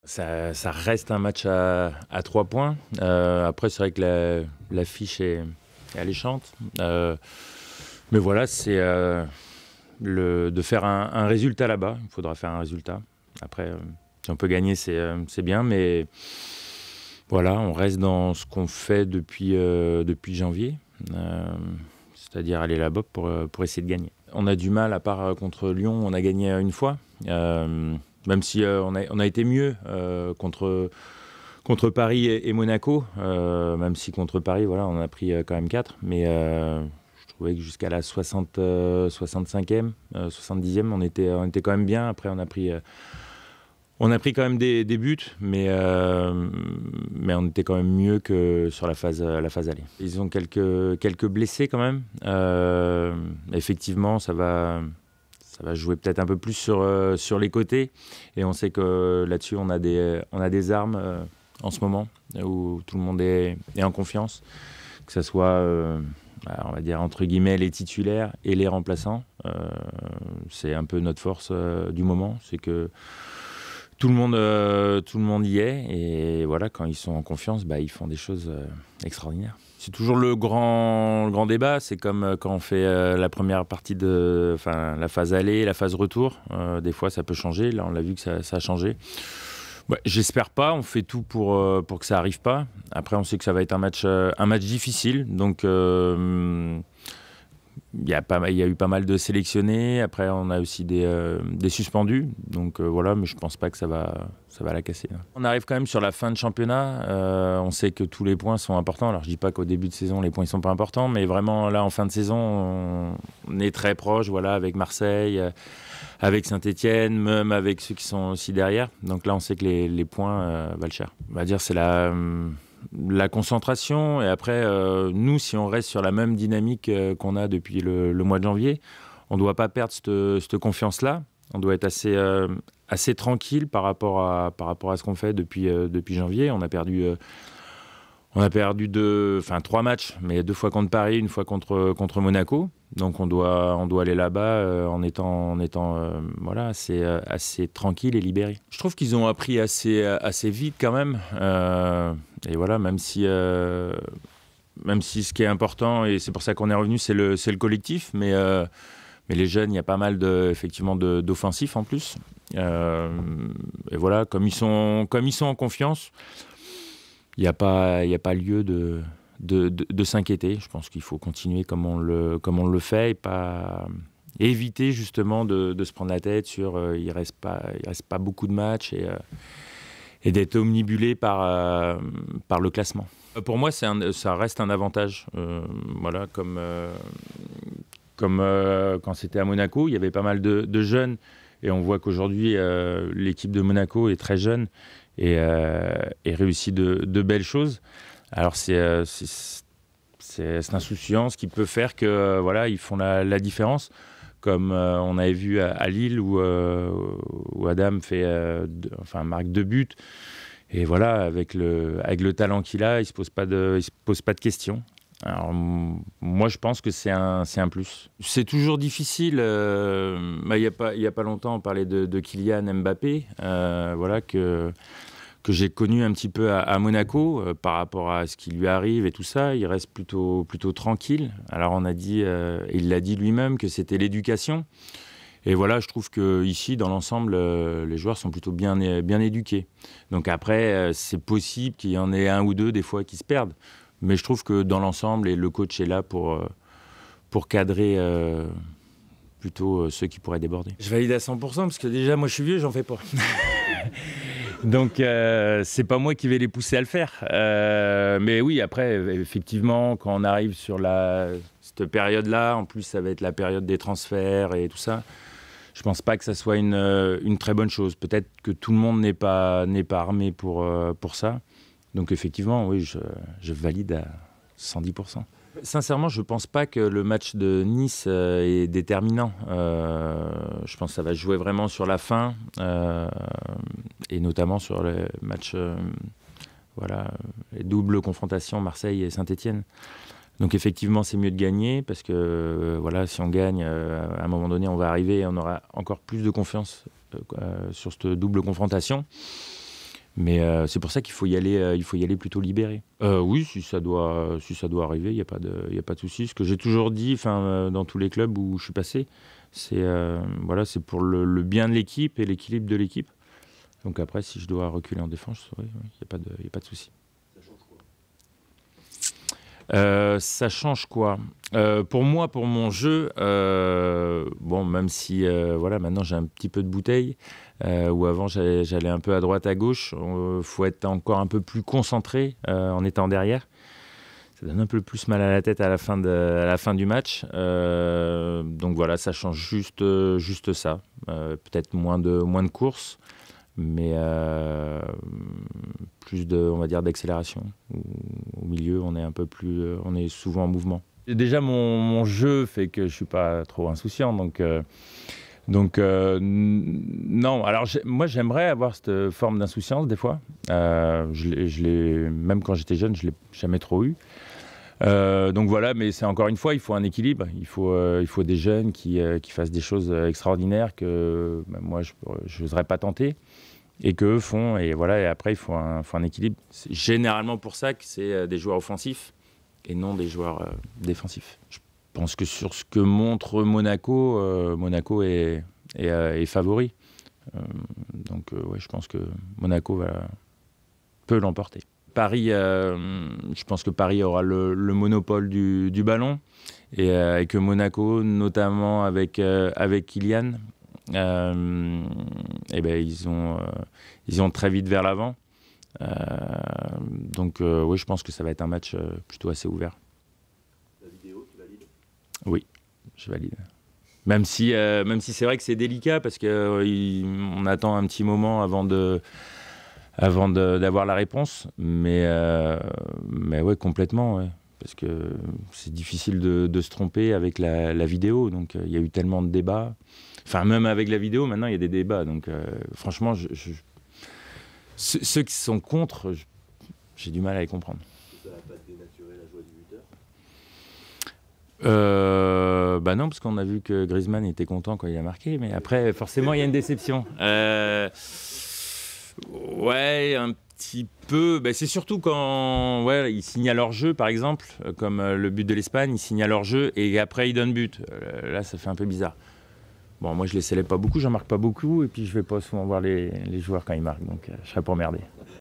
Ça reste un match à 3 points. Après, c'est vrai que l'affiche est alléchante. Mais voilà, c'est de faire un résultat là-bas. Il faudra faire un résultat. Après, si on peut gagner, c'est bien. Mais voilà, on reste dans ce qu'on fait depuis janvier. C'est-à-dire aller là-bas pour essayer de gagner. On a du mal, à part contre Lyon, on a gagné une fois. Même si on a été mieux contre Paris et Monaco, même si contre Paris, voilà, on a pris quand même 4. Mais je trouvais que jusqu'à la 65e, 70e, on était quand même bien. Après, on a pris quand même des buts, mais on était quand même mieux que sur la phase aller. Ils ont quelques blessés quand même. Effectivement, ça va jouer peut-être un peu plus sur les côtés. Et on sait que là-dessus, on a des armes en ce moment, où tout le monde est en confiance. Que ce soit, on va dire, entre guillemets, les titulaires et les remplaçants. C'est un peu notre force du moment. C'est que tout le monde y est. Et voilà, quand ils sont en confiance, ils font des choses extraordinaires. C'est toujours le grand débat. C'est comme quand on fait la première partie la phase aller, la phase retour. Des fois, ça peut changer. Là, on l'a vu que ça a changé. Ouais, j'espère pas. On fait tout pour que ça arrive pas. Après, on sait que ça va être un match difficile. Donc, il y a eu pas mal de sélectionnés. Après, on a aussi des suspendus. Donc voilà, mais je pense pas que ça va la casser. On arrive quand même sur la fin de championnat. On sait que tous les points sont importants. Alors je dis pas qu'au début de saison les points ils sont pas importants, mais vraiment là en fin de saison, on est très proche. Voilà, avec Marseille, avec Saint-Etienne, même avec ceux qui sont aussi derrière. Donc là, on sait que les points valent cher. On va dire c'est la concentration. Et après, nous, si on reste sur la même dynamique qu'on a depuis le mois de janvier, on ne doit pas perdre cette confiance-là. On doit être assez tranquille par rapport à ce qu'on fait depuis janvier. On a perdu 3 matchs, mais 2 fois contre Paris, 1 fois contre Monaco. Donc on doit aller là-bas en étant voilà, assez tranquille et libéré. Je trouve qu'ils ont appris assez vite quand même. Et voilà, même si ce qui est important, et c'est pour ça qu'on est revenu, c'est le collectif. Mais les jeunes, il y a pas mal effectivement d'offensifs en plus. Et voilà, comme ils sont en confiance, il n'y a pas lieu de s'inquiéter. Je pense qu'il faut continuer comme on le fait et pas éviter justement de se prendre la tête sur il reste pas beaucoup de matchs et d'être omnibulé par le classement. Pour moi, ça reste un avantage. Voilà, comme quand c'était à Monaco, il y avait pas mal de jeunes, et on voit qu'aujourd'hui l'équipe de Monaco est très jeune et réussit de belles choses. Alors c'est l'insouciance qui peut faire que voilà, ils font la différence, comme on avait vu à Lille où Adam marque 2 buts. Et voilà, avec le talent qu'il a, il se pose pas de questions. Alors, moi, je pense que c'est un plus. C'est toujours difficile. Il y a pas longtemps, on parlait de Kylian Mbappé, voilà, que j'ai connu un petit peu à Monaco, par rapport à ce qui lui arrive et tout ça. Il reste plutôt tranquille. Alors on a dit, et il l'a dit lui-même, que c'était l'éducation. Et voilà, je trouve qu'ici, dans l'ensemble, les joueurs sont plutôt bien éduqués. Donc après, c'est possible qu'il y en ait un ou deux des fois qui se perdent. Mais je trouve que dans l'ensemble, et le coach est là pour cadrer plutôt ceux qui pourraient déborder. Je valide à 100% parce que déjà, moi je suis vieux, j'en fais pas. Donc c'est pas moi qui vais les pousser à le faire. Mais oui, après, effectivement, quand on arrive sur cette période-là, en plus ça va être la période des transferts et tout ça, je pense pas que ça soit une très bonne chose. Peut-être que tout le monde n'est pas armé pour ça. Donc effectivement, oui, je valide à 110%. Sincèrement, je ne pense pas que le match de Nice est déterminant. Je pense que ça va jouer vraiment sur la fin, et notamment sur le match, les doubles confrontations Marseille et Saint-Etienne. Donc effectivement, c'est mieux de gagner parce que si on gagne, à un moment donné, on va arriver et on aura encore plus de confiance sur cette double confrontation. Mais c'est pour ça qu'il faut y aller plutôt libéré. Oui, si ça doit arriver, il n'y a pas de souci. Ce que j'ai toujours dit, dans tous les clubs où je suis passé, c'est c'est pour le bien de l'équipe et l'équilibre de l'équipe. Donc après, si je dois reculer en défense, il n'y a pas de souci. Ça change quoi? Pour moi, pour mon jeu, même si maintenant j'ai un petit peu de bouteille, où avant j'allais un peu à droite, à gauche, faut être encore un peu plus concentré en étant derrière. Ça donne un peu plus mal à la tête à la fin du match. Donc voilà, ça change juste ça. Peut-être moins de courses, mais plus on va dire, d'accélération. Au milieu, on est souvent en mouvement. Et déjà, mon jeu fait que je suis pas trop insouciant, donc non. Alors moi, j'aimerais avoir cette forme d'insouciance des fois. Même quand j'étais jeune, je l'ai jamais trop eu. Donc voilà, mais c'est encore une fois, il faut un équilibre. Il faut des jeunes qui fassent des choses extraordinaires que moi, je n'oserais pas tenter. Et qu'eux font, et voilà, et après il faut un équilibre. C'est généralement pour ça que c'est des joueurs offensifs et non des joueurs défensifs. Je pense que sur ce que montre Monaco, Monaco est favori. Ouais, je pense que Monaco peut l'emporter. Paris, je pense que Paris aura le monopole du ballon, et que Monaco, notamment avec Kylian, ils ont très vite vers l'avant. Oui, je pense que ça va être un match plutôt assez ouvert. La vidéo, tu valides? Oui, je valide. Même si c'est vrai que c'est délicat, parce qu'on attend un petit moment avant d'avoir la réponse. Mais ouais, complètement, ouais. Parce que c'est difficile de se tromper avec la vidéo. Donc il y a eu tellement de débats. Enfin, même avec la vidéo, maintenant, il y a des débats. Donc, franchement, ceux qui sont contre, j'ai du mal à les comprendre. Ça va pas dénaturer la joie du buteur? Non, parce qu'on a vu que Griezmann était content quand il a marqué. Mais après, forcément, il y a une déception. Ouais, un petit peu. C'est surtout quand ils signent à leur jeu, par exemple, comme le but de l'Espagne, ils signent à leur jeu et après, ils donnent but. Là, ça fait un peu bizarre. Bon, moi, je les célèbre pas beaucoup, j'en marque pas beaucoup, et puis je vais pas souvent voir les joueurs quand ils marquent, donc je serais pas emmerdé.